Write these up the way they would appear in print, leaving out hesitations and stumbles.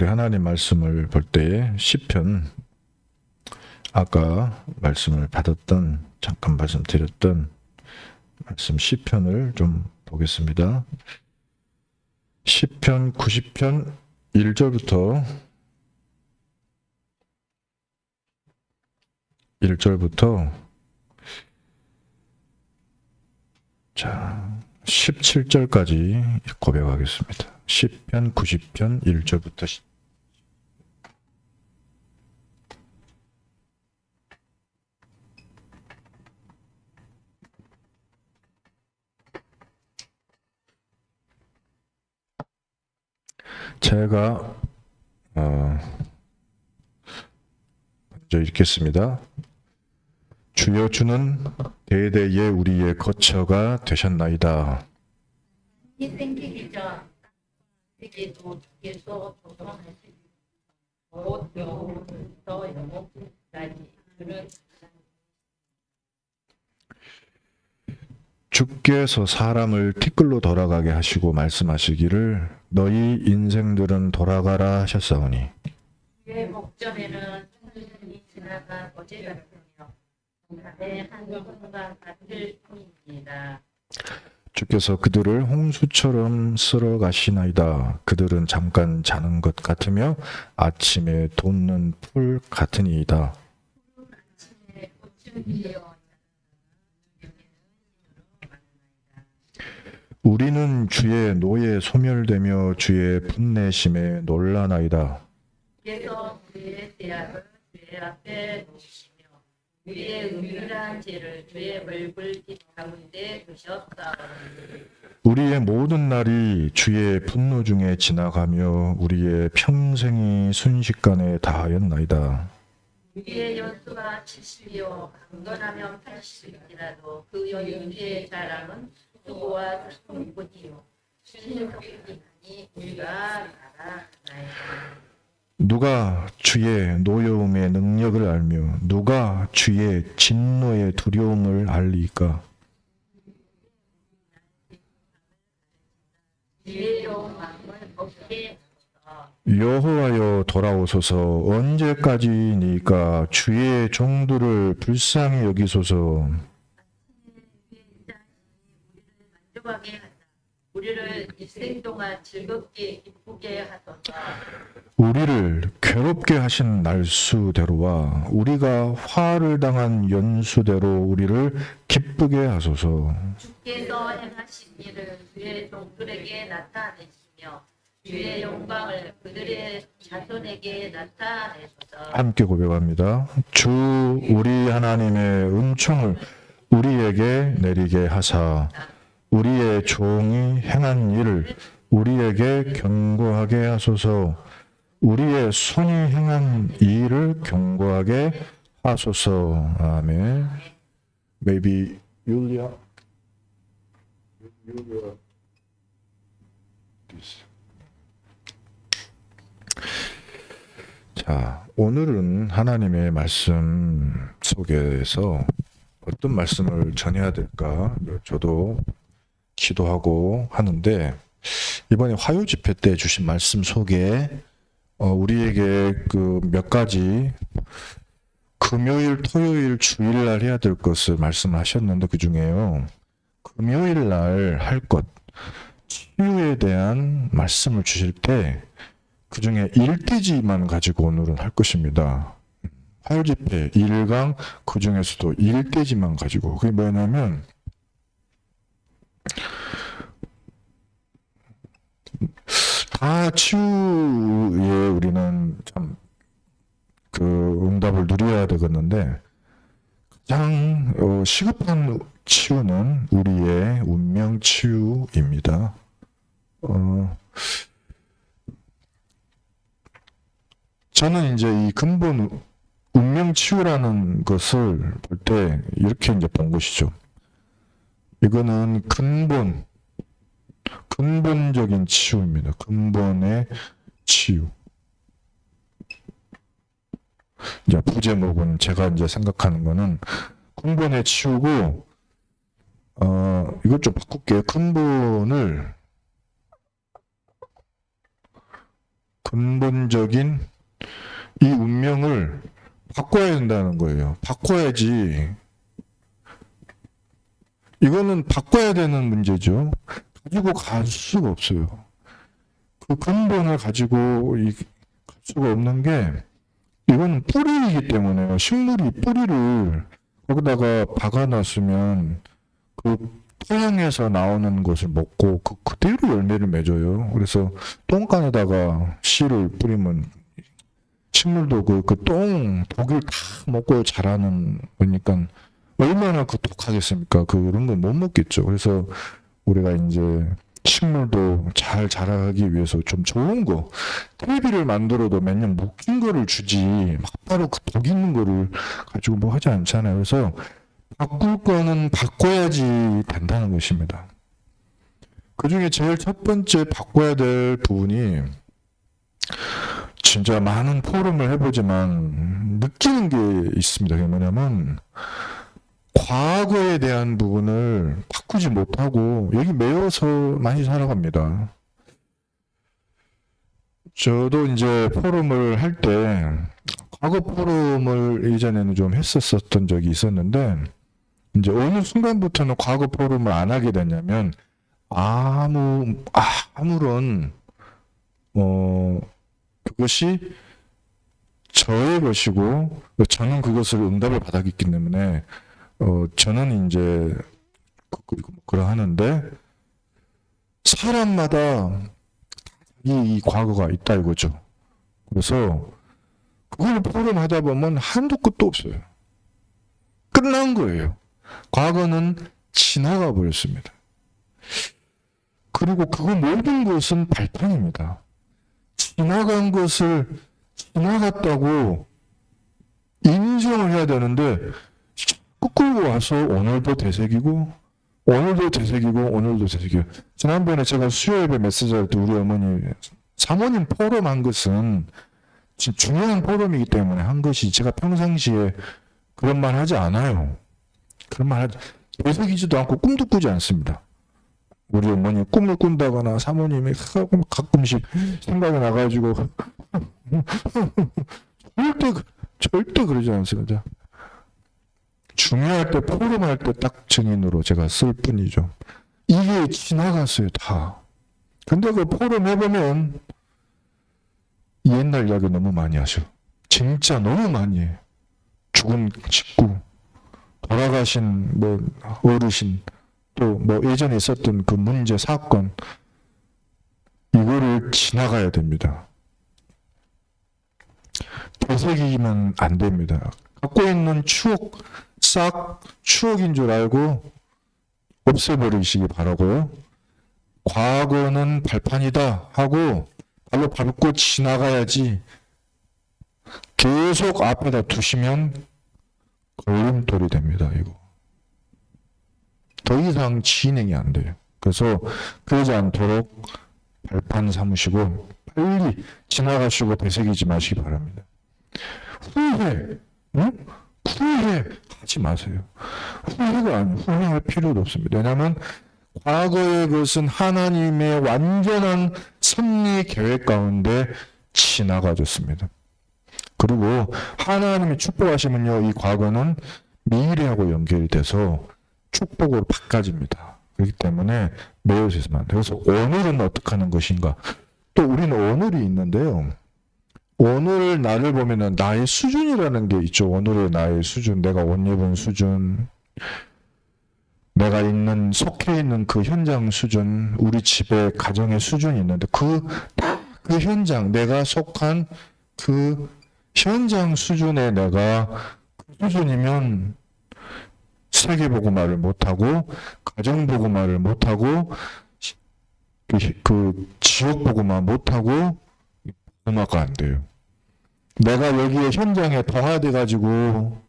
우리 하나님 말씀을 볼 때 시편, 아까 말씀을 받았던, 잠깐 말씀드렸던 말씀 시편을 좀 보겠습니다. 시편 90편 1절부터 17절까지 고백하겠습니다. 시편 90편 1절부터 제가 먼저 읽겠습니다. 주여, 주는 대대에 우리의 거처가 되셨나이다. 이 생기기 전 세계도 주께서 조성하시고 곧 영원부터 영원까지 그는 주께서 사람을 티끌로 돌아가게 하시고 말씀하시기를 너희 인생들은 돌아가라 하셨사오니 그의 목전에는 천년이 지나간 어제 같으며 밤의 한순간 같을 뿐입니다. 주께서 그들을 홍수처럼 쓸어 가시나이다. 그들은 잠깐 자는 것 같으며 아침에 돋는 풀 같으니이다. 아침에 꽃은 피어 우리는 주의 노에 소멸되며 주의 분내심에 놀라나이다. 주께서 우리의 죄악을 주의 앞에 놓으시며 우리의 은밀한 죄를 주의 얼굴 빛 가운데 두셨사오니 우리의 모든 날이 주의 분노 중에 지나가며 우리의 평생이 순식간에 다하였나이다. 우리의 연수가 70이요 강건하면 80이라도 그 연수의 자랑은 수고와 충분이요 신속이니 우리가 알아나이다. 누가 주의 노여움의 능력을 알며 누가 주의 진노의 두려움을 알리까? 지혜로운 마음을 얻게 하소서. 여호와여 돌아오소서. 언제까지니까 주의 종들을 불쌍히 여기소서. 만족하게 하사 우리를 일생 동안 즐겁게 기쁘게 하소서. 우리를 괴롭게 하신 날수대로와 우리가 화를 당한 연수대로 우리를 기쁘게 하소서. 주께서 행하신 일을 주의 종들에게 나타내시며 주의 영광을 그들의 자손에게 나타내소서. 함께 고백합니다. 주 우리 하나님의 은총을 우리에게 내리게 하사 우리의 종이 행한 일을 우리에게 경고하게 하소서. 우리의 손이 행한 일을 경고하게 하소서. 아멘. Maybe Julia. 자, 오늘은 하나님의 말씀 속에서 어떤 말씀을 전해야 될까? 저도 기도하고 하는데 이번에 화요 집회 때 주신 말씀 속에 우리에게 그 몇 가지 금요일, 토요일, 주일날 해야 될 것을 말씀하셨는데 그 중에요. 금요일날 할 것, 치유에 대한 말씀을 주실 때 그 중에 일대지만 가지고 오늘은 할 것입니다. 화요 집회 1강 그 중에서도 일대지만 가지고 그게 뭐냐면 다 치유에 우리는 참 그 응답을 누려야 되겠는데 가장 시급한 치유는 우리의 운명 치유입니다. 저는 이제 이 근본 운명 치유라는 것을 볼 때 이렇게 이제 본 것이죠. 이거는 근본적인 치유입니다. 근본의 치유. 이제 부제목은 제가 이제 생각하는 거는 근본의 치유고, 이것 좀 바꿀게요. 근본적인 이 운명을 바꿔야 된다는 거예요. 바꿔야지. 이거는 바꿔야 되는 문제죠. 가지고 갈 수가 없어요. 그 근본을 가지고 갈 수가 없는 게 이거는 뿌리이기 때문에요. 식물이 뿌리를 거기다가 박아놨으면 그 토양에서 나오는 것을 먹고 그대로 열매를 맺어요. 그래서 똥간에다가 씨를 뿌리면 식물도 그 똥, 독을 다 먹고 자라는 거니까 얼마나 그 독하겠습니까? 그런 건 못 먹겠죠. 그래서 우리가 이제 식물도 잘 자라기 위해서 좀 좋은 거, 텔레비를 만들어도 몇 년 못 낀 거를 주지, 막 바로 그 독 있는 거를 가지고 뭐 하지 않잖아요. 그래서 바꿀 거는 바꿔야지 된다는 것입니다. 그 중에 제일 첫 번째 바꿔야 될 부분이 진짜 많은 포럼을 해보지만 느끼는 게 있습니다. 그게 뭐냐면 과거에 대한 부분을 바꾸지 못하고 여기 매여서 많이 살아갑니다. 저도 이제 포럼을 할 때 과거 포럼을 이전에는 좀 했었던 적이 있었는데 이제 어느 순간부터는 과거 포럼을 안 하게 됐냐면 아무런 그것이 저의 것이고 저는 그것을 응답을 받았기 때문에 저는 이제 그러하는데 사람마다 이 과거가 있다 이거죠. 그래서 그걸 포럼하다 보면 한도 끝도 없어요. 끝난 거예요. 과거는 지나가 버렸습니다. 그리고 그 모든 것은 발판입니다. 지나간 것을 지나갔다고 인정을 해야 되는데 끌고 와서 오늘도 되새기고 오늘도 되새기고 오늘도 되새기고. 지난번에 제가 수요예배 메시지 할 때 우리 어머니 사모님 포럼 한 것은 중요한 포럼이기 때문에 한 것이 제가 평상시에 그런 말 하지 않아요. 그런 말 하지 되새기지도 않고 꿈도 꾸지 않습니다. 우리 어머니 꿈을 꾼다거나 사모님이 가끔씩 생각이 나가지고 절대 그러지 않습니다. 중요할 때 포럼할 때 딱 증인으로 제가 쓸 뿐이죠. 이게 지나갔어요 다. 근데 그 포럼 해보면 옛날 이야기 너무 많이 하셔. 진짜 너무 많이 해요. 죽은 식구, 돌아가신 뭐 어르신, 또 뭐 예전에 있었던 그 문제 사건, 이거를 지나가야 됩니다. 되새기면 안 됩니다. 갖고 있는 추억 싹 추억인 줄 알고 없애버리시기 바라고요. 과거는 발판이다 하고 발로 밟고 지나가야지 계속 앞에다 두시면 걸림돌이 됩니다. 이거 더 이상 진행이 안 돼요. 그래서 그러지 않도록 발판 삼으시고 빨리 지나가시고 되새기지 마시기 바랍니다. 후회, 응? 후회 하지 마세요. 후회가 아니에요. 후회할 필요도 없습니다. 왜냐하면 과거의 것은 하나님의 완전한 섭리 계획 가운데 지나가졌습니다. 그리고 하나님이 축복하시면요, 이 과거는 미래하고 연결이 돼서 축복으로 바꿔집니다. 그렇기 때문에 매우 조심하면 돼요. 그래서 오늘은 어떻게 하는 것인가? 또 우리는 오늘이 있는데요. 오늘 나를 보면은 나의 수준이라는 게 있죠. 오늘의 나의 수준, 내가 옷 입은 수준, 내가 속해 있는 그 현장 수준, 우리 집의 가정의 수준이 있는데 그 현장, 내가 속한 그 현장 수준에 내가 그 수준이면 세계복음화를 못하고 가정복음화를 못하고 그 지역복음화 못하고 복음화가 안 돼요. 내가 여기에 현장에 더하돼 가지고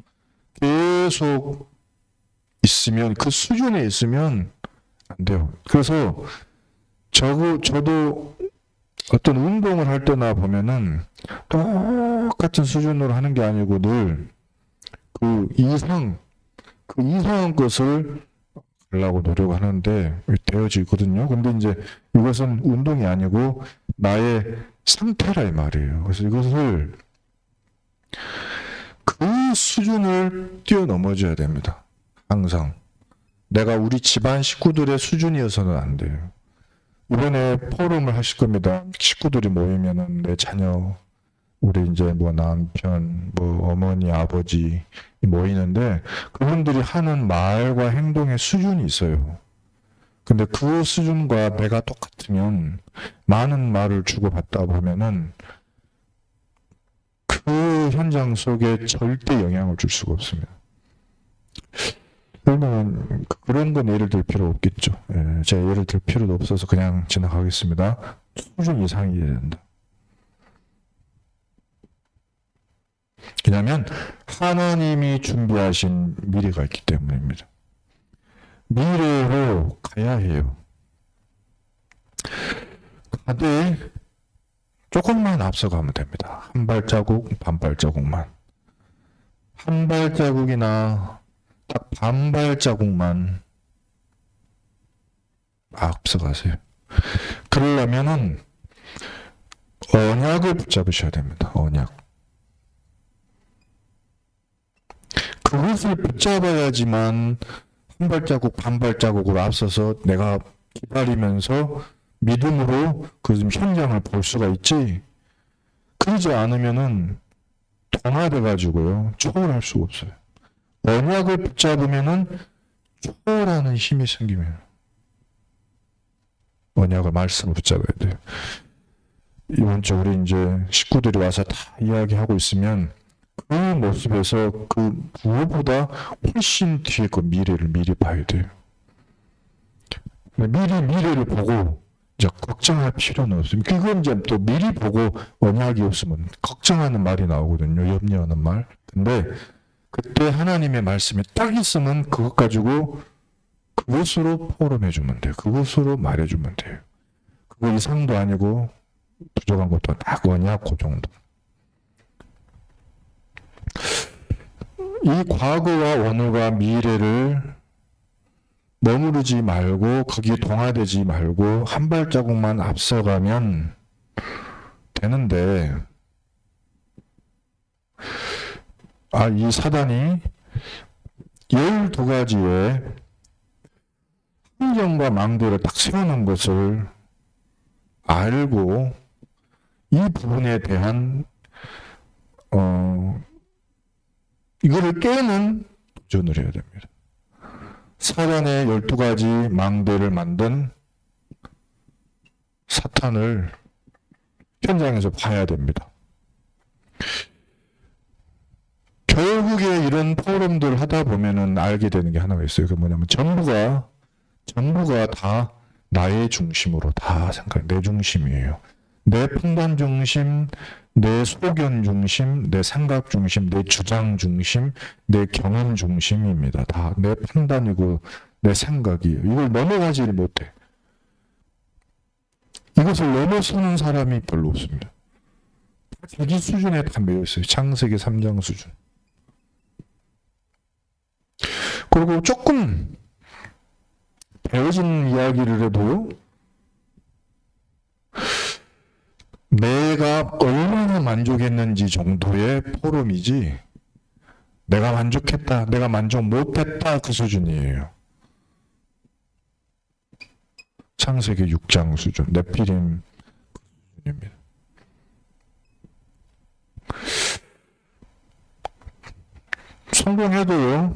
계속 있으면 그 수준에 있으면 안 돼요. 그래서 저도 어떤 운동을 할 때나 보면은 똑같은 수준으로 하는 게 아니고 늘 그 이상한 것을 하려고 노력하는데 되어지거든요. 근데 이제 이것은 운동이 아니고 나의 상태라 이 말이에요. 그래서 이것을 그 수준을 뛰어넘어줘야 됩니다. 항상. 내가 우리 집안 식구들의 수준이어서는 안 돼요. 이번에 포럼을 하실 겁니다. 식구들이 모이면은 내 자녀, 우리 이제 뭐 남편, 뭐 어머니, 아버지 모이는데 그분들이 하는 말과 행동의 수준이 있어요. 근데 그 수준과 내가 똑같으면 많은 말을 주고받다 보면은 그 현장 속에 절대 영향을 줄 수가 없습니다. 그러면 그런 건 예를 들 필요 없겠죠. 예, 제가 예를 들 필요도 없어서 그냥 지나가겠습니다. 수준 이상이어야 된다. 왜냐하면 하나님이 준비하신 미래가 있기 때문입니다. 미래로 가야 해요. 가되 조금만 앞서가면 됩니다. 한 발자국, 반 발자국만. 한 발자국이나 딱 반 발자국만 앞서가세요. 그러려면은 언약을 붙잡으셔야 됩니다. 언약. 그것을 붙잡아야지만 한 발자국, 반 발자국으로 앞서서 내가 기다리면서 믿음으로 그 현장을 볼 수가 있지. 그러지 않으면은 동화돼가지고요. 초월할 수가 없어요. 언약을 붙잡으면은 초월하는 힘이 생기면 언약을 말씀을 붙잡아야 돼요. 이번 주 우리 이제 식구들이 와서 다 이야기하고 있으면 그 모습에서 그 무엇보다 훨씬 뒤에 그 미래를 미리 봐야 돼요. 미래를 보고 이제 걱정할 필요는 없습니다. 그건 이제 또 미리 보고 언약이 없으면 걱정하는 말이 나오거든요. 염려하는 말. 근데 그때 하나님의 말씀이 딱 있으면 그것 가지고 그것으로 포럼해주면 돼요. 그것으로 말해주면 돼요. 그거 이상도 아니고 부족한 것도 딱 언약 그 정도. 이 과거와 오늘과 미래를 머무르지 말고 거기에 동화되지 말고 한 발자국만 앞서가면 되는데 이 사단이 12가지의 함정과 망대를 딱 세우는 것을 알고 이 부분에 대한 이거를 깨는 도전을 해야 됩니다. 사단의 12가지 망대를 만든 사탄을 현장에서 봐야 됩니다. 결국에 이런 포럼들 하다 보면은 알게 되는 게 하나가 있어요. 그 뭐냐면 전부가 다 나의 중심으로 다 생각해. 내 중심이에요. 내 판단 중심, 내 소견 중심, 내 생각 중심, 내 주장 중심, 내 경험 중심입니다. 다 내 판단이고 내 생각이에요. 이걸 넘어가지 못해. 이것을 넘어서는 사람이 별로 없습니다. 자기 수준에 다 매여 있어요. 창세기 3장 수준. 그리고 조금 배워진 이야기를 해도 내가 얼마나 만족했는지 정도의 포럼이지 내가 만족했다, 내가 만족 못했다 그 수준이에요. 창세기 6장 수준, 네피림 수준입니다. 성공해도요,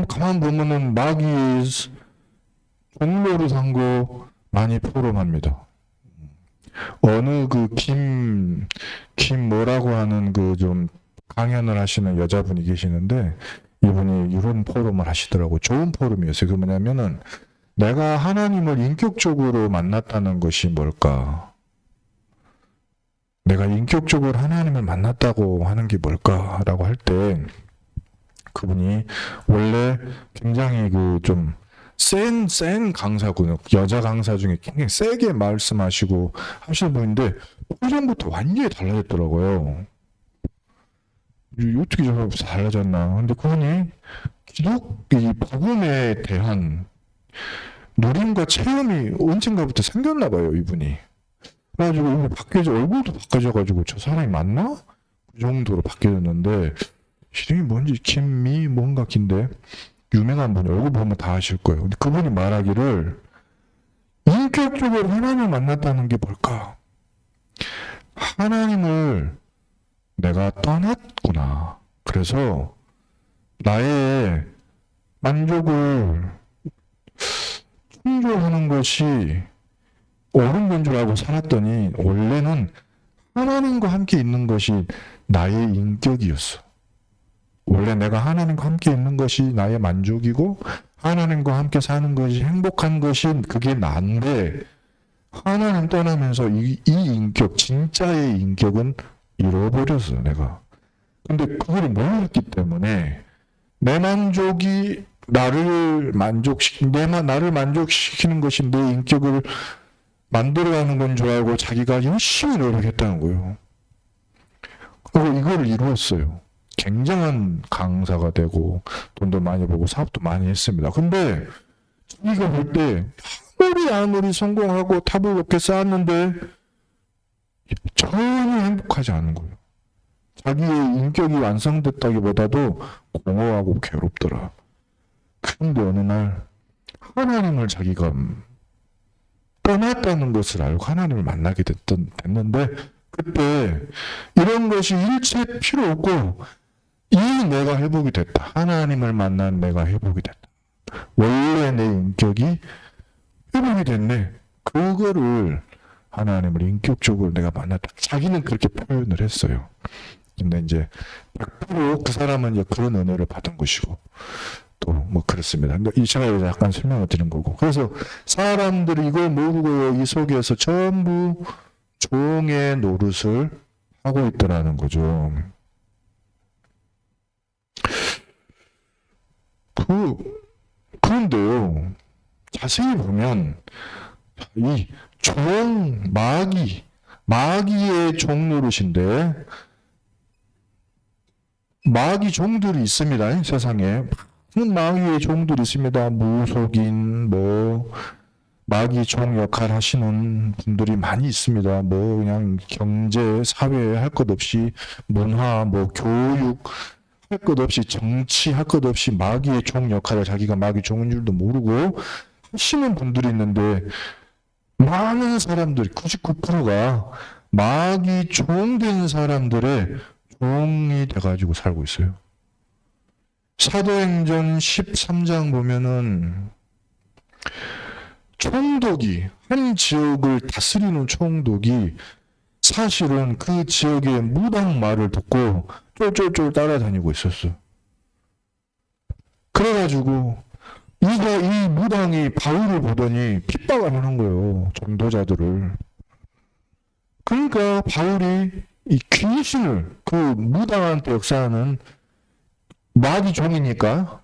가만 보면은 마귀의 종로를 산 거 많이 포럼합니다. 어느 그 김 뭐라고 하는 그 좀 강연을 하시는 여자분이 계시는데 이분이 이런 포럼을 하시더라고. 좋은 포럼이었어요. 그 뭐냐면은 내가 하나님을 인격적으로 만났다는 것이 뭘까? 내가 인격적으로 하나님을 만났다고 하는 게 뭘까라고 할 때 그분이 원래 굉장히 그 좀 센 강사군요. 여자 강사 중에 굉장히 세게 말씀하시고 하시는 분인데 그전부터 완전히 달라졌더라고요. 어떻게 저렇게 달라졌나. 근데 그분이 이 복음에 대한 누림과 체험이 언젠가부터 생겼나 봐요, 이분이. 그래가지고 이분이 바뀌어져, 얼굴도 바뀌어져가지고 저 사람이 맞나? 그 정도로 바뀌어졌는데, 이름이 뭔지 김미 뭔가 긴데 유명한 분이 얼굴 보면 다 아실 거예요. 근데 그분이 말하기를 인격적으로 하나님을 만났다는 게 뭘까? 하나님을 내가 떠났구나. 그래서 나의 만족을 충족하는 것이 옳은 건 줄 알고 살았더니 원래는 하나님과 함께 있는 것이 나의 인격이었어. 원래 내가 하나님과 함께 있는 것이 나의 만족이고 하나님과 함께 사는 것이 행복한 것이 그게 난데 하나님 떠나면서 이 인격, 진짜의 인격은 잃어버렸어, 내가. 근데 그걸 몰랐기 때문에 내 만족이 나를 만족시키는 것이 내 인격을 만들어가는 건 줄 알고 자기가 열심히 노력했다는 거예요. 그리고 이걸 이루었어요. 굉장한 강사가 되고 돈도 많이 벌고 사업도 많이 했습니다. 근데 자기가 볼 때 아무리 성공하고 탑을 높게 쌓았는데 전혀 행복하지 않은 거예요. 자기의 인격이 완성됐다기보다도 공허하고 괴롭더라. 그런데 어느 날 하나님을 자기가 떠났다는 것을 알고 하나님을 만나게 됐는데 그때 이런 것이 일체 필요 없고 이 내가 회복이 됐다. 하나님을 만난 내가 회복이 됐다. 원래 내 인격이 회복이 됐네. 그거를 하나님을 인격적으로 내가 만났다. 자기는 그렇게 표현을 했어요. 근데 이제 100% 그 사람은 이제 그런 은혜를 받은 것이고 또 뭐 그렇습니다. 근데 이 제가 약간 설명을 드린 거고. 그래서 사람들이 이걸 모르고 이 속에서 전부 종의 노릇을 하고 있더라는 거죠. 그런데요, 자세히 보면, 이 마귀의 종 노릇인데, 마귀 종들이 있습니다, 세상에. 많은 마귀의 종들이 있습니다. 무속인, 마귀 종 역할 하시는 분들이 많이 있습니다. 그냥 경제, 사회 할 것 없이, 문화, 교육, 할 것 없이 정치 할 것 없이 마귀의 종 역할을 자기가 마귀 종인 줄도 모르고 하시는 분들이 있는데 많은 사람들이 99%가 마귀 종 된 사람들의 종이 돼가지고 살고 있어요. 사도행전 13장 보면은 총독이 한 지역을 다스리는 총독이 사실은 그 지역의 무당 말을 듣고 쫄쫄쫄 따라다니고 있었어. 그래가지고 이 무당이 바울을 보더니 핍박을 하는 거예요. 전도자들을. 그러니까 바울이 이 귀신을 그 무당한테 역사하는 마귀 종이니까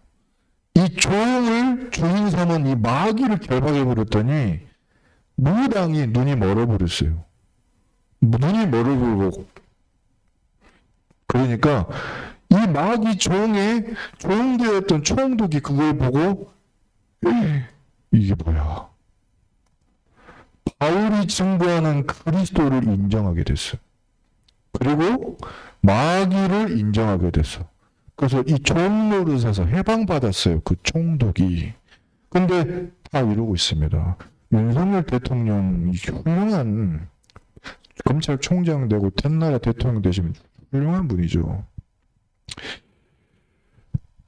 이 종을 주인 삼은 이 마귀를 결박해 버렸더니 무당이 눈이 멀어버렸어요. 눈이 멀어버리고 그러니까 이 마귀 종의 종되었던 총독이 그걸 보고 이게 뭐야? 바울이 증거하는 그리스도를 인정하게 됐어. 그리고 마귀를 인정하게 됐어. 그래서 이 종 노릇에서 해방받았어요. 그 총독이. 근데 다 이러고 있습니다. 윤석열 대통령이 훌륭한 검찰총장 되고 텐나라 대통령 되시면 훌륭한 분이죠.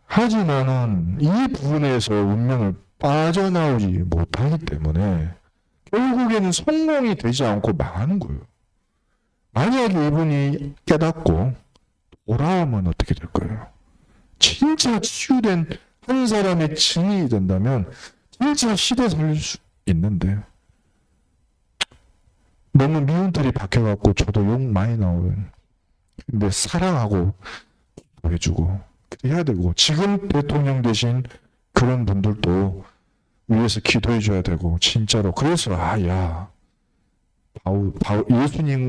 하지만은 이 부분에서 운명을 빠져나오지 못하기 때문에 결국에는 성공이 되지 않고 망하는 거예요. 만약에 이분이 깨닫고 돌아오면 어떻게 될 거예요? 진짜 치유된 한 사람의 증인이 된다면 진짜 시대 살릴 수 있는데 너무 미운 털이 박혀갖고 저도 욕 많이 나오는. 근데 사랑하고 해주고 해야 되고 지금 대통령 되신 그런 분들도 위에서 기도해줘야 되고 진짜로. 그래서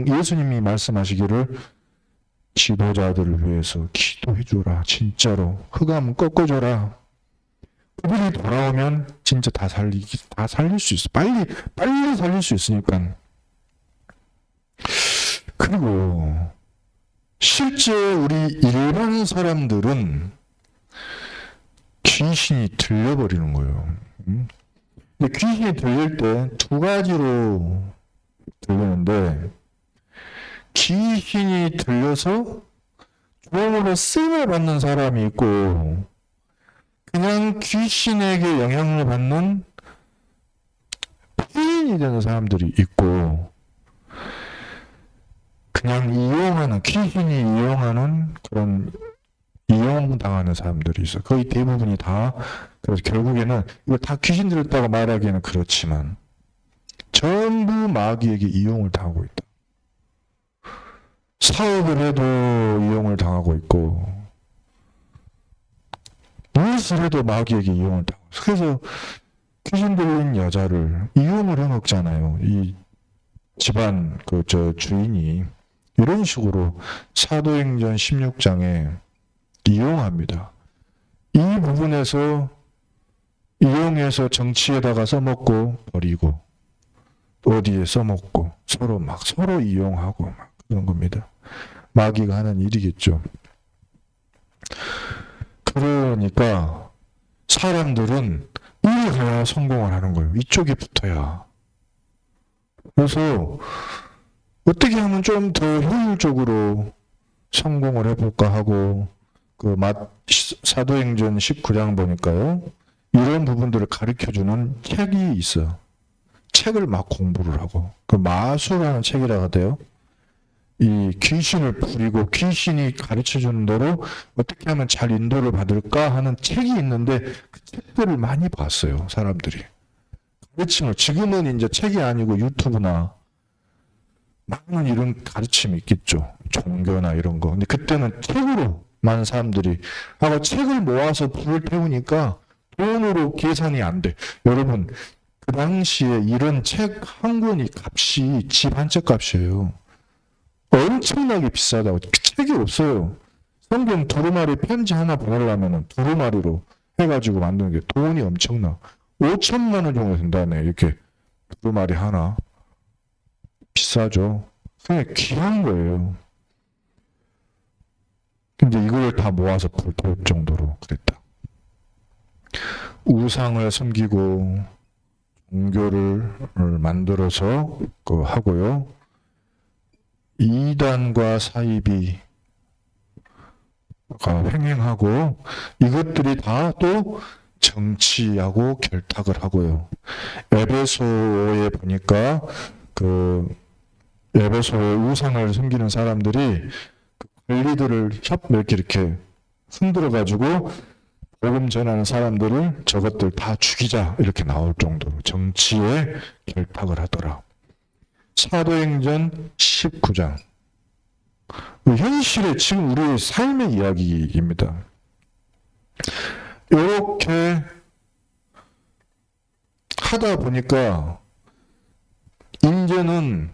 예수님이 말씀하시기를 지도자들을 위해서 기도해줘라. 진짜로 흑암 꺾어줘라. 그들이 돌아오면 진짜 다 살릴 수 있어. 빨리 살릴 수 있으니까. 그리고 실제 우리 일반 사람들은 귀신이 들려버리는 거예요. 근데 귀신이 들릴 때 두 가지로 들리는데, 귀신이 들려서 종으로 쓰임을 받는 사람이 있고, 그냥 귀신에게 영향을 받는 폐인이 되는 사람들이 있고, 그냥 이용하는, 귀신이 이용하는 그런 이용당하는 사람들이 있어. 거의 대부분이 다. 그래서 결국에는 이거 다 귀신 들었다고 말하기에는 그렇지만 전부 마귀에게 이용을 당하고 있다. 사업을 해도 이용을 당하고 있고, 무엇을 해도 마귀에게 이용을 당하고 있어. 그래서 귀신 들린 여자를 이용을 해먹잖아요. 이 집안 주인이 이런 식으로 사도행전 16장에 이용합니다. 이 부분에서 이용해서 정치에다가 써먹고 버리고, 어디에 써먹고, 서로 이용하고 막 그런 겁니다. 마귀가 하는 일이겠죠. 그러니까 사람들은 이리 가야 성공을 하는 거예요. 이쪽에 붙어야. 그래서 어떻게 하면 좀 더 효율적으로 성공을 해볼까 하고, 사도행전 19장 보니까요, 이런 부분들을 가르쳐주는 책이 있어요. 책을 막 공부를 하고, 마수라는 책이라고 하대요. 이 귀신을 부리고 귀신이 가르쳐주는 대로 어떻게 하면 잘 인도를 받을까 하는 책이 있는데, 그 책들을 많이 봤어요, 사람들이. 가르침을, 지금은 이제 책이 아니고 유튜브나 많은 이런 가르침이 있겠죠. 종교나 이런 거. 근데 그때는 책으로만 사람들이 하고, 책을 모아서 불을 태우니까 돈으로 계산이 안 돼. 여러분, 그 당시에 이런 책 한 권이 값이 집 한 채 값이에요. 엄청나게 비싸다고. 책이 없어요. 성경 두루마리 편지 하나 보내려면 두루마리로 해가지고 만드는 게 돈이 엄청나. 5천만 원 정도 된다네. 이렇게 두루마리 하나. 비싸죠. 그냥 귀한 거예요. 근데 이걸 다 모아서 불태울 정도로 그랬다. 우상을 섬기고 종교를 만들어서 하고요. 이단과 사이비가 횡행하고, 이것들이 다 또 정치하고 결탁을 하고요. 에베소에 보니까 에베소의 우상을 섬기는 사람들이 관리들을 이렇게 흔들어가지고 복음 전하는 사람들을 저것들 다 죽이자 이렇게 나올 정도로 정치에 결탁을 하더라. 사도행전 19장. 현실의 지금 우리의 삶의 이야기입니다. 이렇게 하다 보니까 이제는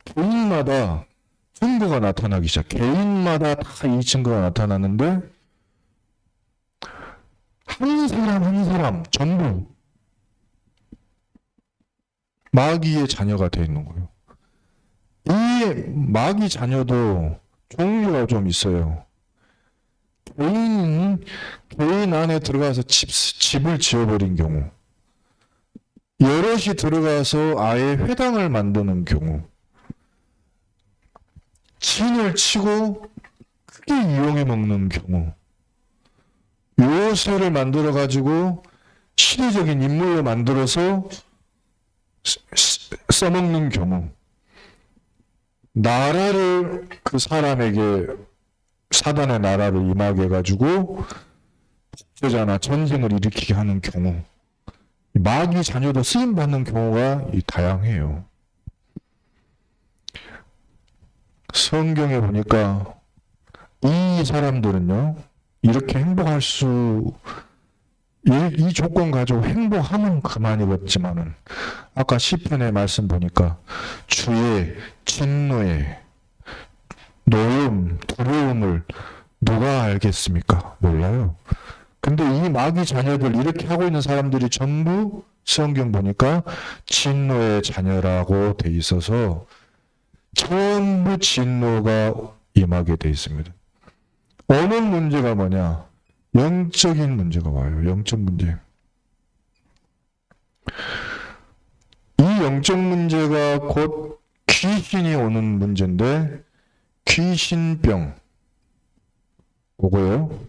개인마다 증거가 나타나기 시작. 개인마다 다 이 증거가 나타나는데, 한 사람 한 사람 전부 마귀의 자녀가 되어 있는 거예요. 이 마귀 자녀도 종류가 좀 있어요. 개인 안에 들어가서 집을 지어버린 경우, 여럿이 들어가서 아예 회당을 만드는 경우, 진을 치고 크게 이용해 먹는 경우, 요새를 만들어 가지고 시대적인 인물로 만들어서 써먹는 경우, 나라를 그 사람에게, 사단의 나라를 임하게 해가지고 독재자나 전쟁을 일으키게 하는 경우, 마귀 자녀도 쓰임받는 경우가 다양해요. 성경에 보니까 이 사람들은요, 이렇게 행복할 이 조건 가지고 행복하면 그만이겠지만은, 아까 시편의 말씀 보니까 주의 진노에 노움, 두려움을 누가 알겠습니까? 몰라요. 근데 이 마귀 자녀들 이렇게 하고 있는 사람들이 전부 성경 보니까 진노의 자녀라고 돼 있어서 전부 진노가 임하게 돼 있습니다. 오는 문제가 뭐냐? 영적인 문제가 와요. 영적 문제. 이 영적 문제가 곧 귀신이 오는 문제인데 귀신병 오고요.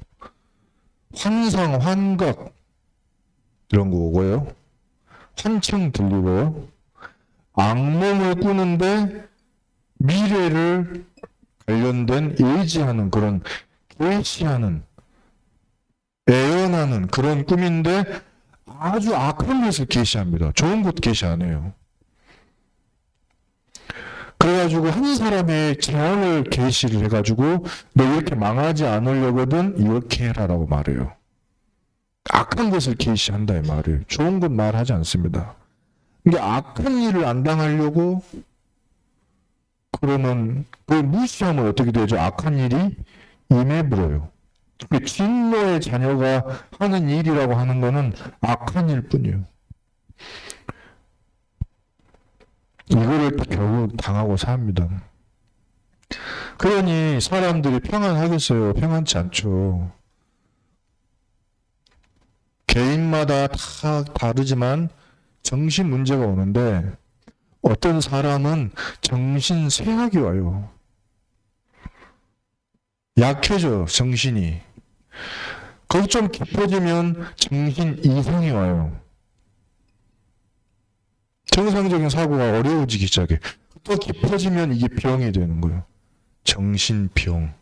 환상, 환각 이런 거 오고요. 환청 들리고요. 악몽을 꾸는데 미래를 관련된 예지하는 그런 계시하는 애연하는 그런 꿈인데 아주 악한 것을 계시합니다. 좋은 것 계시 안 해요. 그래가지고 한 사람의 재앙을 계시를 해가지고 너 이렇게 망하지 않으려거든 이렇게 해라라고 말해요. 악한 것을 계시한다 이 말이에요. 좋은 것 말하지 않습니다. 이게 악한 일을 안 당하려고 그러면 그걸 무시하면 어떻게 되죠? 악한 일이 임해버려요. 진노의 자녀가 하는 일이라고 하는 거는 악한 일 뿐이에요. 이거를 결국 당하고 삽니다. 그러니 사람들이 평안하겠어요? 평안치 않죠. 개인마다 다 다르지만 정신 문제가 오는데 어떤 사람은 정신 쇠약이 와요. 약해져 정신이. 거기 좀 깊어지면 정신 이상이 와요. 정상적인 사고가 어려워지기 시작해. 또 깊어지면 이게 병이 되는 거예요. 정신병.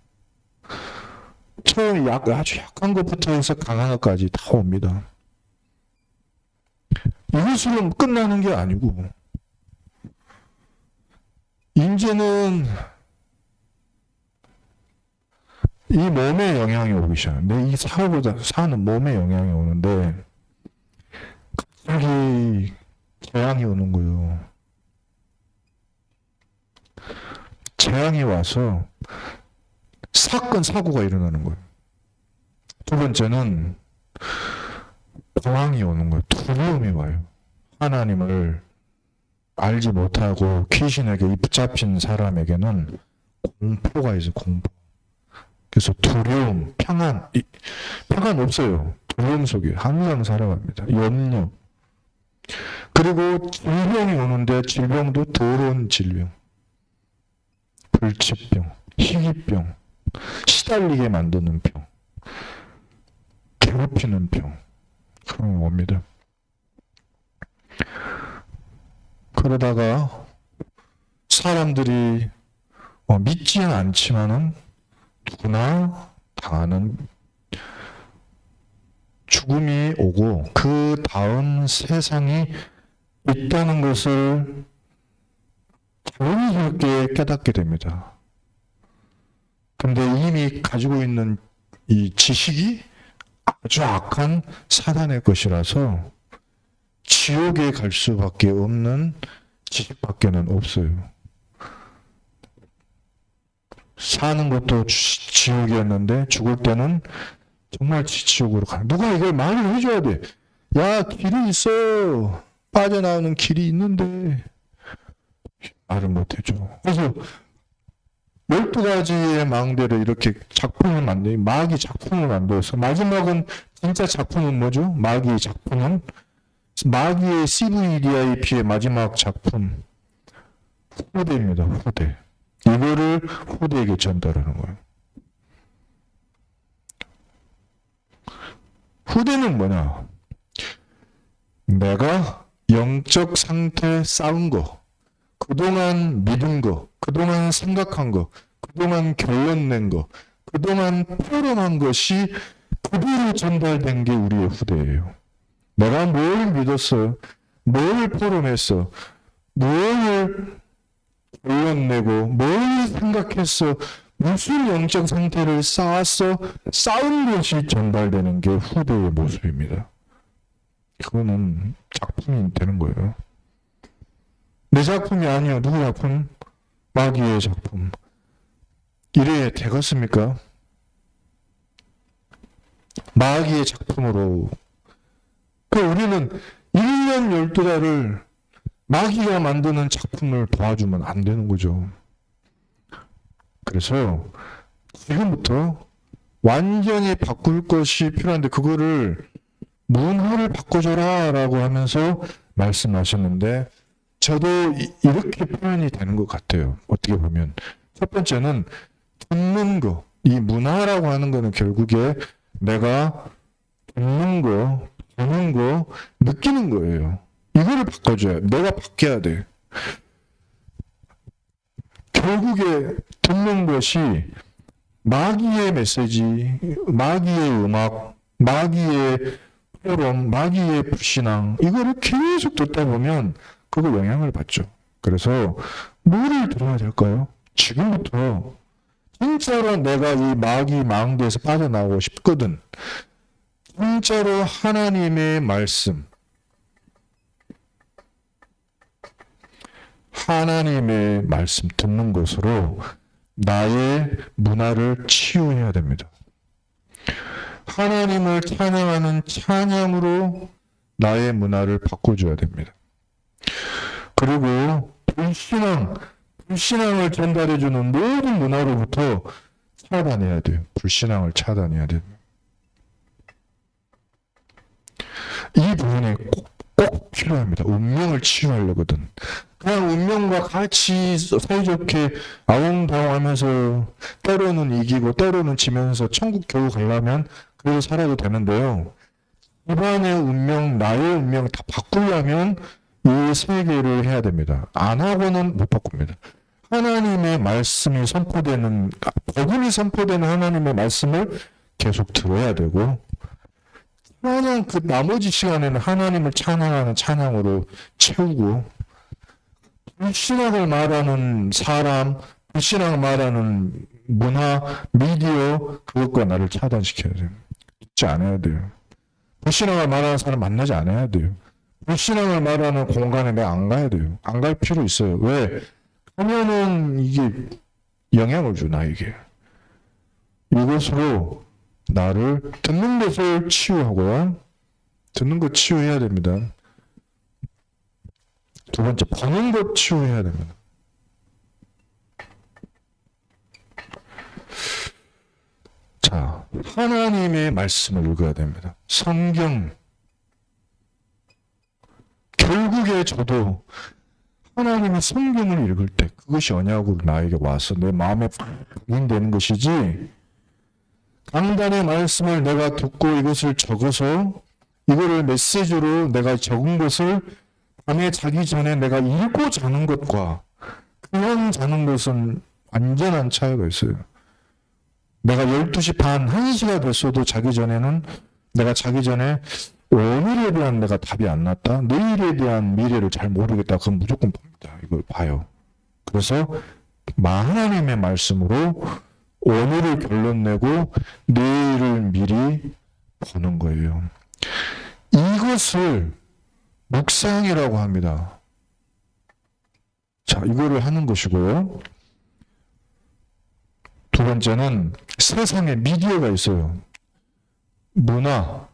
처음 아주 약한 것부터 해서 강한 것까지 다 옵니다. 이것으로 끝나는 게 아니고 이제는 이 몸에 영향이 오기 시작해요. 내 이 사고보다 사는 몸에 영향이 오는데 갑자기 재앙이 오는 거예요. 재앙이 와서 사고가 일어나는 거예요. 두 번째는 공황이 오는 거예요. 두려움이 와요. 하나님을 알지 못하고 귀신에게 붙잡힌 사람에게는 공포가 있어요. 공포. 그래서 두려움, 평안 없어요. 두려움 속에 항상 살아갑니다. 염려. 그리고 질병이 오는데 질병도 더러운 질병. 불치병, 희귀병, 시달리게 만드는 병, 괴롭히는 병. 그런 게 옵니다. 그러다가 사람들이 믿지는 않지만은 누구나 당하는 죽음이 오고 그 다음 세상이 있다는 것을 자연스럽게 깨닫게 됩니다. 근데 이미 가지고 있는 이 지식이 아주 악한 사단의 것이라서 지옥에 갈 수밖에 없는 지식밖에는 없어요. 사는 것도 지옥이었는데 죽을 때는 정말 지옥으로 가는. 누가 이걸 말을 해줘야 돼. 야, 길이 있어. 빠져나오는 길이 있는데 말을 못해줘. 그래서 12가지의 망대를 이렇게 작품을 만들어요. 마귀 작품을 만들어서 마지막은 진짜 작품은 뭐죠? 마귀의 작품은 마귀의 CVDIP의 마지막 작품 후대입니다. 후대. 이거를 후대에게 전달하는 거예요. 후대는 뭐냐? 내가 영적 상태 쌓은 거, 그동안 믿은 거, 그동안 생각한 거, 그동안 결론 낸 거, 그동안 포럼한 것이 그대로 전달된 게 우리의 후대예요. 내가 뭘 믿었어? 뭘 포럼했어? 뭘 결론 내고 뭘 생각했어? 무슨 영적 상태를 쌓았어? 쌓은 것이 전달되는 게 후대의 모습입니다. 그거는 작품이 되는 거예요. 내 작품이 아니야. 누구 작품? 마귀의 작품. 이래 되겠습니까? 마귀의 작품으로. 그 우리는 1년 12달을 마귀가 만드는 작품을 도와주면 안 되는 거죠. 그래서 지금부터 완전히 바꿀 것이 필요한데 그거를 문화를 바꿔줘라 라고 하면서 말씀하셨는데 저도 이렇게 표현이 되는 것 같아요. 어떻게 보면 첫 번째는 듣는 거, 이 문화라고 하는 거는 결국에 내가 듣는 거, 보는 거, 느끼는 거예요. 이거를 바꿔줘야 내가 바뀌어야 돼. 결국에 듣는 것이 마귀의 메시지, 마귀의 음악, 마귀의 토론, 마귀의 불신앙 이거를 계속 듣다 보면 그거 영향을 받죠. 그래서 뭐를 들어야 될까요? 지금부터 진짜로 내가 이 마귀 망대에서 빠져나오고 싶거든. 진짜로 하나님의 말씀, 하나님의 말씀 듣는 것으로 나의 문화를 치유해야 됩니다. 하나님을 찬양하는 찬양으로 나의 문화를 바꿔줘야 됩니다. 그리고 불신앙을 전달해주는 모든 문화로부터 차단해야 돼요. 불신앙을 차단해야 돼요. 이 부분에 꼭 필요합니다. 운명을 치유하려거든. 그냥 운명과 같이 사이좋게 아웅다웅하면서 때로는 이기고 때로는 지면서 천국 겨우 가려면 그래서 살아도 되는데요. 집안의 운명, 나의 운명 다 바꾸려면 이 세계를 해야 됩니다. 안 하고는 못 바꿉니다. 하나님의 말씀이 선포되는, 복음이 선포되는 하나님의 말씀을 계속 들어야 되고 찬양 그 나머지 시간에는 하나님을 찬양하는 찬양으로 채우고 불신앙을 말하는 사람, 불신앙을 말하는 문화, 미디어 그것과 나를 차단시켜야 돼요. 듣지 않아야 돼요. 불신앙을 말하는 사람 만나지 않아야 돼요. 불신앙을 말하는 공간에 내가 안 가야 돼요. 안 갈 필요 있어요. 왜? 하면은 이게 영향을 줘 나에게. 이것으로 나를 듣는 것을 치유하고요. 듣는 것 치유해야 됩니다. 두 번째, 보는 것 치유해야 됩니다. 자, 하나님의 말씀을 읽어야 됩니다. 성경. 결국에 저도 하나님의 성경을 읽을 때 그것이 언약으로 나에게 와서 내 마음에 각인되는 것이지 강단의 말씀을 내가 듣고 이것을 적어서 이거를 메시지로 내가 적은 것을 밤에 자기 전에 내가 읽고 자는 것과 그냥 자는 것은 완전한 차이가 있어요. 내가 12시 반, 1시가 됐어도 자기 전에는 내가 자기 전에 오늘에 대한 내가 답이 안 났다. 내일에 대한 미래를 잘 모르겠다. 그럼 무조건 봅니다. 이걸 봐요. 그래서 하나님의 말씀으로 오늘을 결론 내고 내일을 미리 보는 거예요. 이것을 묵상이라고 합니다. 자, 이거를 하는 것이고요. 두 번째는 세상에 미디어가 있어요. 문화,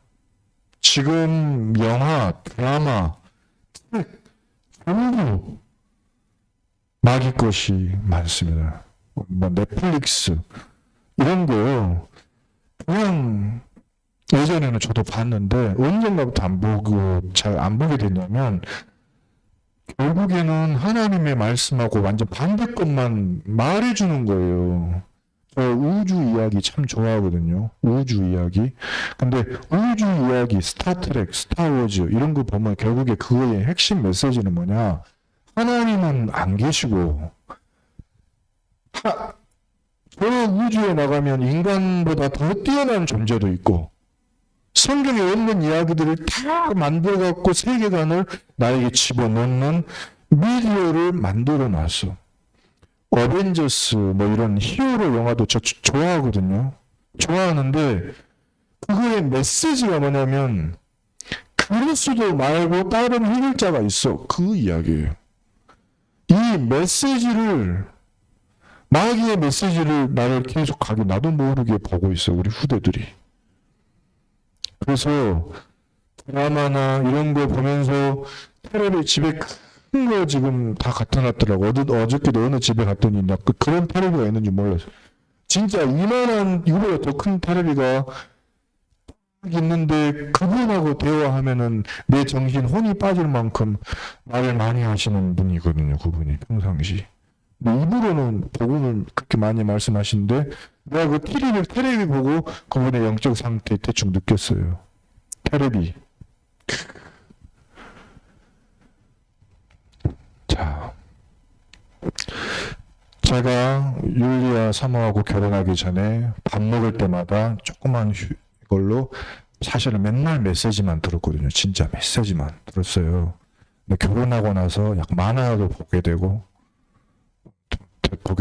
지금 영화, 드라마, 책, 전부 마귀 것이 많습니다. 뭐 넷플릭스 이런 거요. 그냥 예전에는 저도 봤는데 언젠가부터 안 보고 잘 안 보게 됐냐면 결국에는 하나님의 말씀하고 완전 반대 것만 말해주는 거예요. 저 우주 이야기 참 좋아하거든요. 우주 이야기. 근데 우주 이야기, 스타트렉, 스타워즈 이런 거 보면 결국에 그거의 핵심 메시지는 뭐냐? 하나님은 안 계시고 저 우주에 나가면 인간보다 더 뛰어난 존재도 있고 성경에 없는 이야기들을 다 만들어갖고 세계관을 나에게 집어넣는 미디어를 만들어 놨어. 어벤져스 뭐 이런 히어로 영화도 저 좋아하거든요. 좋아하는데 그거의 메시지가 뭐냐면 그리스도 말고 다른 해결자가 있어. 그 이야기예요. 이 메시지를 마귀의 메시지를 나를 계속 가게 나도 모르게 보고 있어. 우리 후대들이. 그래서 드라마나 이런 거 보면서 테레비 집에 큰 거 지금 다 갖다 놨더라고. 어저께도 어느 집에 갔더니 나 그런 테레비가 있는지 몰랐어. 진짜 이만한 이거보다 더 큰 테레비가 있는데 그분하고 대화하면은 내 정신 혼이 빠질 만큼 말을 많이 하시는 분이거든요. 그분이 평상시. 근데 입으로는 복음을 그렇게 많이 말씀하시는데 내가 그 테레비 보고 그분의 영적 상태 대충 느꼈어요. 테레비. 자, 제가 율리아 사모하고 결혼하기 전에 밥 먹을 때마다 조그만 이걸로 사실은 맨날 메시지만 들었거든요. 진짜 메시지만 들었어요. 근데 결혼하고 나서 약 만화도 보게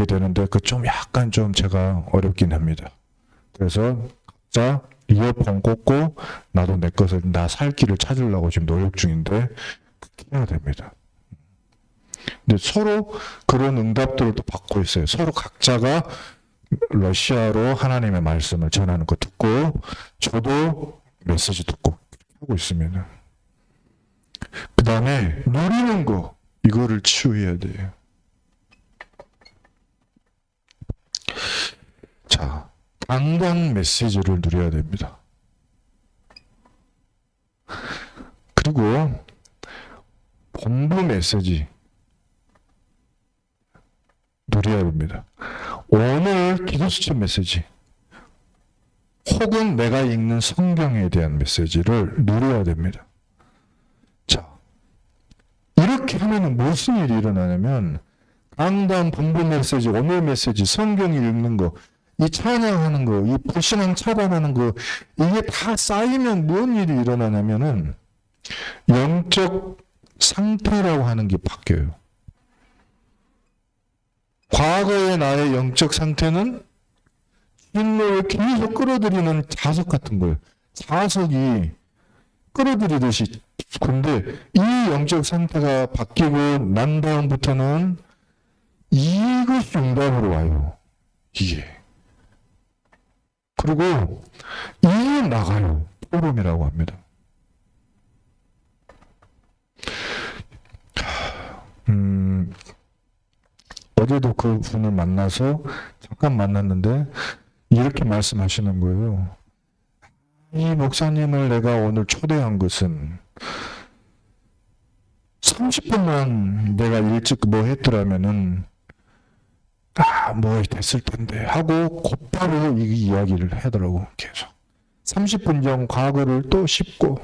되는데 그 좀 약간 좀 제가 어렵긴 합니다. 그래서 각자 이어폰 꽂고 나도 내 것을 나 살 길을 찾으려고 지금 노력 중인데 그렇게 해야 됩니다. 근데 서로 그런 응답들을 또 받고 있어요. 서로 각자가 러시아로 하나님의 말씀을 전하는 거 듣고 저도 메시지 듣고 하고 있습니다. 그 다음에 누리는 거 이거를 치유해야 돼요. 자, 강단 메시지를 누려야 됩니다. 그리고 본부 메시지 누려야 됩니다. 오늘 기도수첩 메시지 혹은 내가 읽는 성경에 대한 메시지를 누려야 됩니다. 자, 이렇게 하면 무슨 일이 일어나냐면 강단, 본부 메시지, 오늘 메시지, 성경 읽는 거, 이 찬양하는 거, 이 불신앙 차단하는 거 이게 다 쌓이면 무슨 일이 일어나냐면은 영적 상태라고 하는 게 바뀌어요. 과거의 나의 영적 상태는 인물을 계속 끌어들이는 자석 같은 거예요. 자석이 끌어들이듯이. 근데 이 영적 상태가 바뀌고 난 다음부터는 이것이 응답으로 와요. 이게. 그리고 이게 나가요. 포럼이라고 합니다. 어제도 그 분을 만나서 잠깐 만났는데 이렇게 말씀하시는 거예요. 이 목사님을 내가 오늘 초대한 것은 30분만 내가 일찍 뭐 했더라면은 뭐 됐을 텐데 하고 곧바로 이 이야기를 하더라고. 계속 30분 전 과거를 또 씹고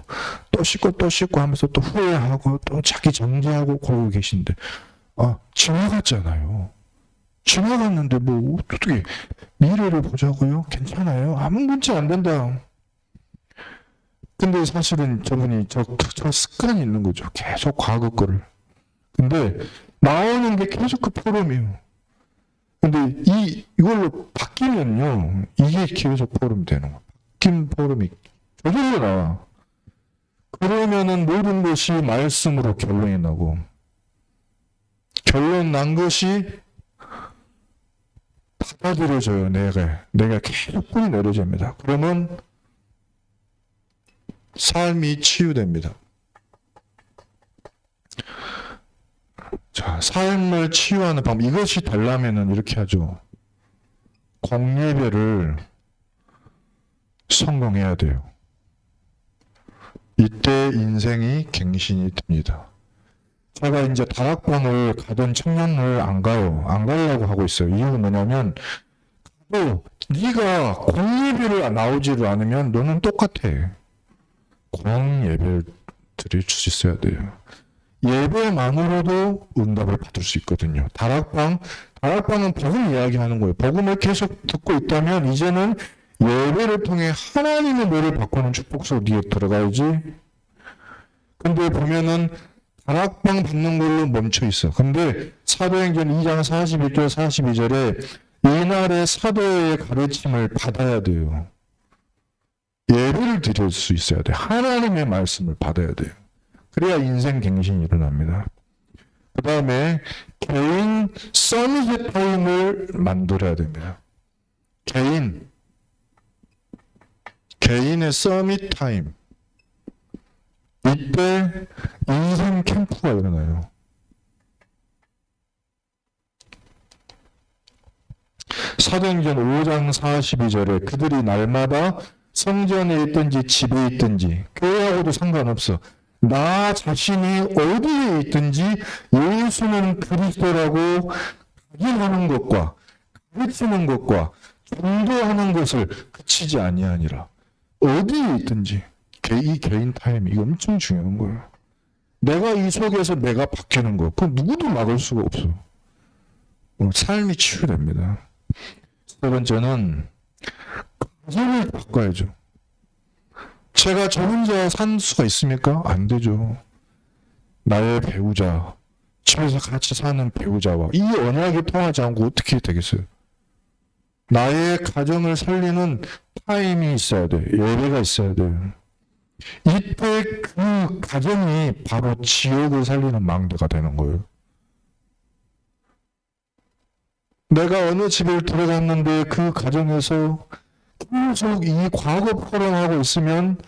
하면서 또 후회하고 또 자기 정죄하고 그러고 계신데 지나갔잖아요. 지나갔는데 뭐 어떻게 미래를 보자고요? 괜찮아요. 아무 문제 안 된다. 근데 사실은 저분이 저 습관이 있는 거죠. 계속 과거 거를. 근데 나오는 게 계속 그 포럼이에요. 근데 이걸로 바뀌면요. 이게 계속 포럼이 되는 거예요. 바뀐 포럼이 저절로 나와. 그러면은 모든 것이 말씀으로 결론이 나고 결론 난 것이 받아들여져요. 내가 계속 뿌리 내려집니다. 그러면 삶이 치유됩니다. 자, 삶을 치유하는 방법. 이것이 되려면은 이렇게 하죠. 공예배를 성공해야 돼요. 이때 인생이 갱신이 됩니다. 제가 이제 다락방을 가던 청년을 안 가려고 하고 있어요. 이유는 뭐냐면, 네가 공예배를 나오지를 않으면 너는 똑같아. 공예배를 드릴 수 있어야 돼요. 예배만으로도 응답을 받을 수 있거든요. 다락방은 복음 이야기하는 거예요. 복음을 계속 듣고 있다면 이제는 예배를 통해 하나님의 노를 바꾸는 축복 속에 들어가야지. 근데 보면은 다락방 받는 걸로 멈춰 있어. 근데 사도행전 2장 41절 42절에 이날의 사도의 가르침을 받아야 돼요. 예배를 드릴 수 있어야 돼. 하나님의 말씀을 받아야 돼요. 그래야 인생 갱신이 일어납니다. 그 다음에 개인 서밋 타임을 만들어야 됩니다. 개인 개인의 서밋 타임. 이때 인생 캠프가 일어나요. 사도행전 5장 42절에 그들이 날마다 성전에 있든지 집에 있든지 교회하고도 상관없어. 나 자신이 어디에 있든지 예수는 그리스도라고 각인하는 것과 가르치는 것과 전도하는 것을 그치지 아니하니라. 어디에 있든지 이 개인 타임이 이거 엄청 중요한 거예요. 내가 이 속에서 내가 바뀌는 거 그거 누구도 막을 수가 없어. 삶이 치유됩니다. 세 번째는 가정을 바꿔야죠. 제가 저 혼자 산 수가 있습니까? 안 되죠. 나의 배우자, 집에서 같이 사는 배우자와 이 언약이 통하지 않고 어떻게 되겠어요? 나의 가정을 살리는 타임이 있어야 돼. 예배가 있어야 돼요. 이때 그 가정이 바로 지옥을 살리는 망대가 되는 거예요. 내가 어느 집을 들어갔는데 그 가정에서 계속 이 과거 포럼하고 있으면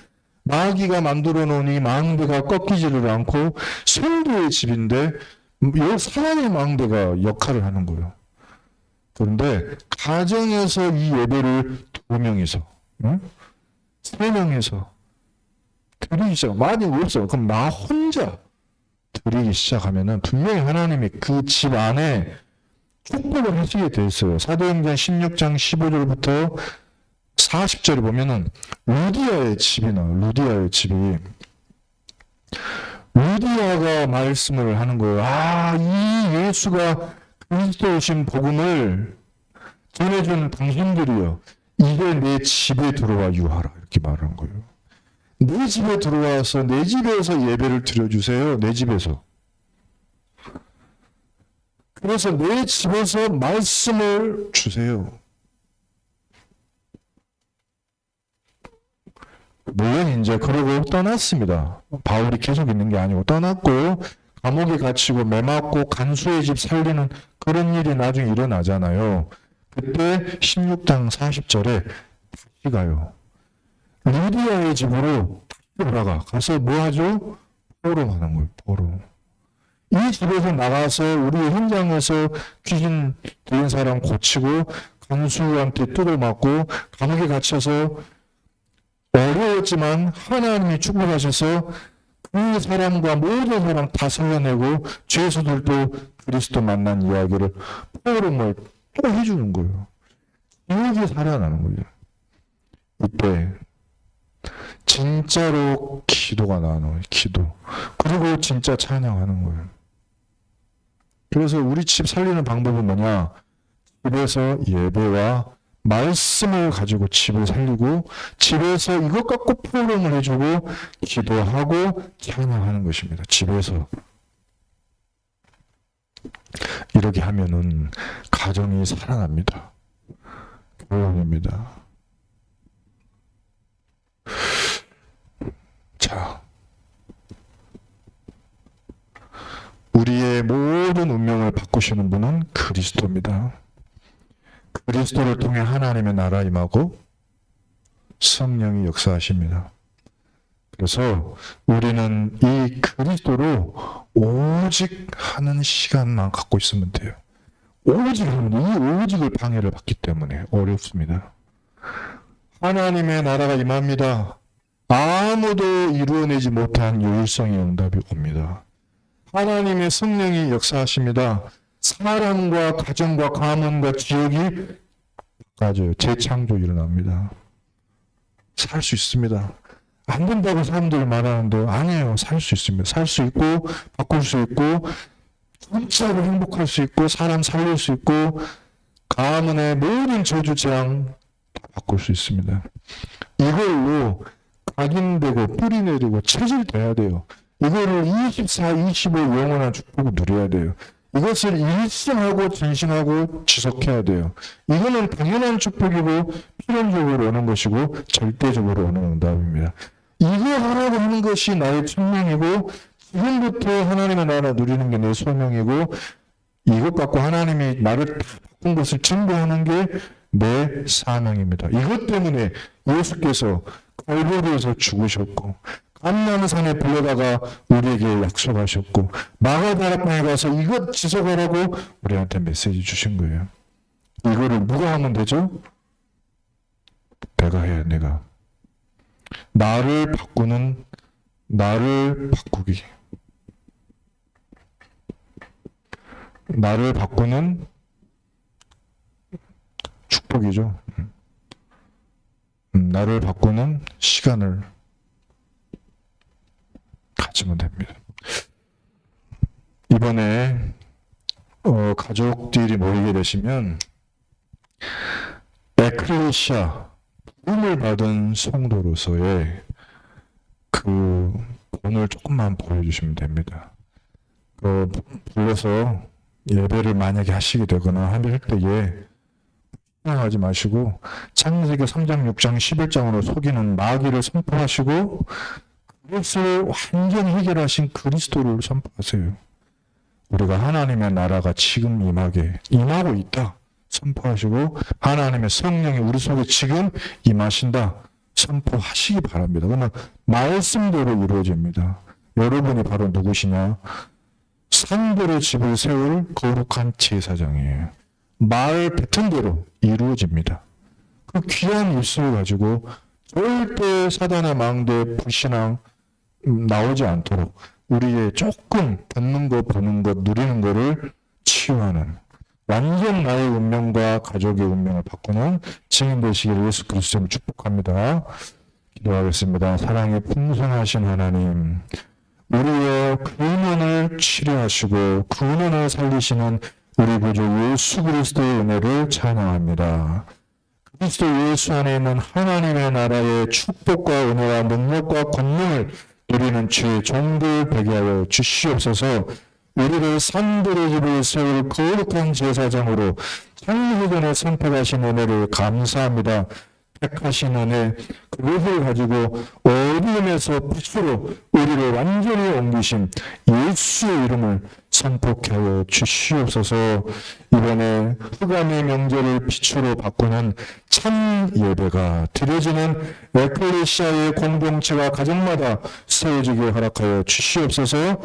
마귀가 만들어 놓은 이 망대가 꺾이지를 않고 성도의 집인데 사랑의 망대가 역할을 하는 거예요. 그런데 가정에서 이 예배를 2명이서, 3명이서 드리기 시작. 많이 없어. 그럼 나 혼자 드리기 시작하면은 분명히 하나님이 그 집 안에 축복을 하시게 돼 있어요. 사도행전 16장 15절부터 40절에 보면은 루디아의 집이 나와요. 루디아의 집이. 루디아가 말씀을 하는 거예요. 이 예수가 그리스도이신 복음을 전해준 당신들이요. 이제 내 집에 들어와 유하라. 이렇게 말하는 거예요. 내 집에 들어와서 내 집에서 예배를 드려주세요. 내 집에서. 그래서 내 집에서 말씀을 주세요. 물론 이제 그러고 떠났습니다. 바울이 계속 있는 게 아니고 떠났고 감옥에 갇히고 매맞고 간수의 집 살리는 그런 일이 나중에 일어나잖아요. 그때 16장 40절에 다시 가요. 루디아의 집으로 돌아가. 가서 뭐 하죠? 포럼하는 거예요. 포럼. 이 집에서 나가서 우리 현장에서 귀신 들린 사람 고치고 간수한테 뜯어맞고 감옥에 갇혀서 어려웠지만 하나님이 축복하셔서 그 사람과 모든 사람 다 살려내고 죄수들도 그리스도 만난 이야기를 포럼을 또 해주는 거예요. 이게 살아나는 거예요. 이때 진짜로 기도가 나오는 기도. 그리고 진짜 찬양하는 거예요. 그래서 우리 집 살리는 방법은 뭐냐? 집에서 예배와 말씀을 가지고 집을 살리고 집에서 이것 갖고 포럼을 해주고 기도하고 찬양하는 것입니다. 집에서. 이렇게 하면은 가정이 살아납니다. 결론입니다. 자, 우리의 모든 운명을 바꾸시는 분은 그리스도입니다. 그리스도를 통해 하나님의 나라 임하고 성령이 역사하십니다. 그래서 우리는 이 그리스도로 오직 하는 시간만 갖고 있으면 돼요. 오직 하면 이 오직을 방해를 받기 때문에 어렵습니다. 하나님의 나라가 임합니다. 아무도 이루어내지 못한 유일성의 응답이 옵니다. 하나님의 성령이 역사하십니다. 사람과 가정과 가문과 지역이 바꿔져요. 재창조 일어납니다. 살 수 있습니다. 안 된다고 사람들이 말하는데 아니에요. 살 수 있습니다. 살 수 있고 바꿀 수 있고 진짜로 행복할 수 있고 사람 살릴 수 있고 가문의 모든 저주 재앙 다 바꿀 수 있습니다. 이걸로 각인되고 뿌리내리고 체질돼야 돼요. 이거를 24, 25 영원한 축복을 누려야 돼요. 이것을 일생하고 전신하고 지속해야 돼요. 이거는 당연한 축복이고 필연적으로 오는 것이고 절대적으로 오는 응답입니다. 이거 하라고 하는 것이 나의 천명이고 지금부터 하나님의 나라 누리는 게 내 소명이고 이것 갖고 하나님이 나를 바꾼 것을 증거하는 게 내 사명입니다. 이것 때문에 예수께서 갈보리에서 죽으셨고 감람산에 불러다가 우리에게 약속하셨고 마가다락방에 가서 이것 지속하라고 우리한테 메시지 주신 거예요. 이거를 누가 하면 되죠? 내가 해야 내가. 나를 바꾸는 나를 바꾸기. 나를 바꾸는 축복이죠. 나를 바꾸는 시간을 가지면 됩니다. 이번에 가족들이 모이게 되시면 에클레시아 부름을 받은 성도로서의 그 본을 조금만 보여주시면 됩니다. 불러서 예배를 만약에 하시게 되거나 할 때에 하지 마시고 창세기 3장, 6장, 11장으로 속이는 마귀를 선포하시고 그것을 완전히 해결하신 그리스도를 선포하세요. 우리가 하나님의 나라가 지금 임하고 있다 선포하시고 하나님의 성령이 우리 속에 지금 임하신다 선포하시기 바랍니다. 그러면 말씀대로 이루어집니다. 여러분이 바로 누구시냐? 산들의 집을 세울 거룩한 제사장이에요. 말 뱉은 대로 이루어집니다. 그 귀한 입술을 가지고 절대 사단의 망대 불신앙 나오지 않도록 우리의 조금 듣는 것, 보는 것, 누리는 것을 치유하는 완전 나의 운명과 가족의 운명을 바꾸는 증인 되시기를 예수 그리스도로 축복합니다. 기도하겠습니다. 사랑이 풍성하신 하나님, 우리의 근원을 치료하시고 근원을 살리시는 우리 구주 예수 그리스도의 은혜를 찬양합니다. 그리스도 예수 안에 있는 하나님의 나라의 축복과 은혜와 능력과 권능을 누리는 주의 종들 되게 하여 주시옵소서. 우리를 산들의 집을 세울 거룩한 제사장으로 창세전에 선택하신 은혜를 감사합니다. 택하신 은혜, 그것을 가지고 어둠에서 빛으로 우리를 완전히 옮기신 예수의 이름을 선포케 하여 주시옵소서. 이번에 흑암의 명제를 빛으로 바꾸는 참 예배가 드려지는 에클레시아의 공동체가 가정마다 세워지게 허락하여 주시옵소서.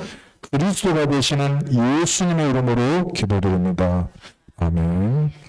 그리스도가 되시는 예수님의 이름으로 기도드립니다. 아멘.